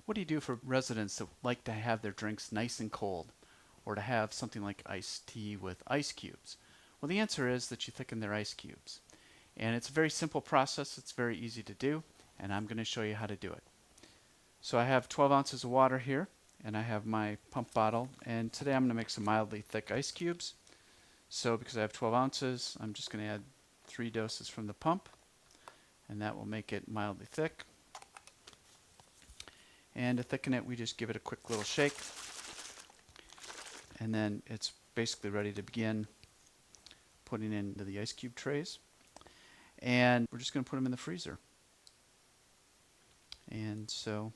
What do you do for residents that like to have their drinks nice and cold, or to have something like iced tea with ice cubes? Well, the answer is that you thicken their ice cubes. And it's a very simple process. It's very easy to do, and I'm going to show you how to do it. So I have 12 ounces of water here, and I have my pump bottle, and today I'm going to make some mildly thick ice cubes. So because I have 12 ounces, I'm just going to add 3 doses from the pump, and that will make it mildly thick. And to thicken it, we just give it a quick little shake, and then it's basically ready to begin putting into the ice cube trays. And we're just going to put them in the freezer. And so,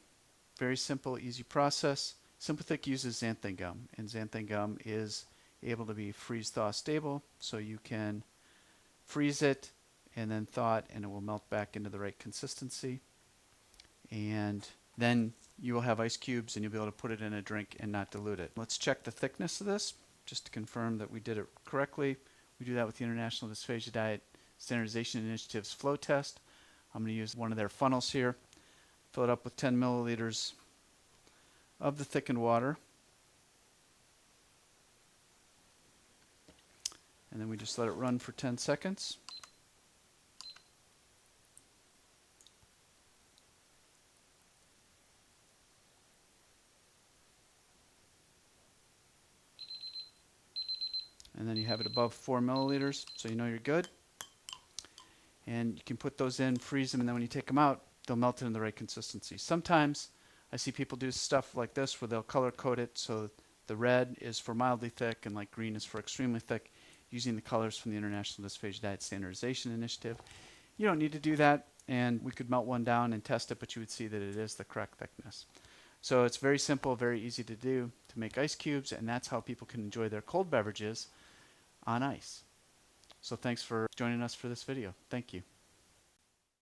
very simple, easy process. SimplyThick uses xanthan gum, and xanthan gum is able to be freeze-thaw stable, so you can freeze it and then thaw it, and it will melt back into the right consistency. And then you will have ice cubes, and you'll be able to put it in a drink and not dilute it. Let's check the thickness of this, just to confirm that we did it correctly. We do that with the International Dysphagia Diet Standardization Initiative's flow test. I'm going to use one of their funnels here. Fill it up with 10 milliliters of the thickened water. And then we just let it run for 10 seconds. And then you have it above 4 milliliters, so you know you're good. And you can put those in, freeze them, and then when you take them out, they'll melt in the right consistency. Sometimes I see people do stuff like this where they'll color code it, so the red is for mildly thick and like green is for extremely thick, using the colors from the International Dysphagia Diet Standardization Initiative. You don't need to do that, and we could melt one down and test it, but you would see that it is the correct thickness. So it's very simple, very easy to do to make ice cubes, and that's how people can enjoy their cold beverages on ice. So thanks for joining us for this video. Thank you.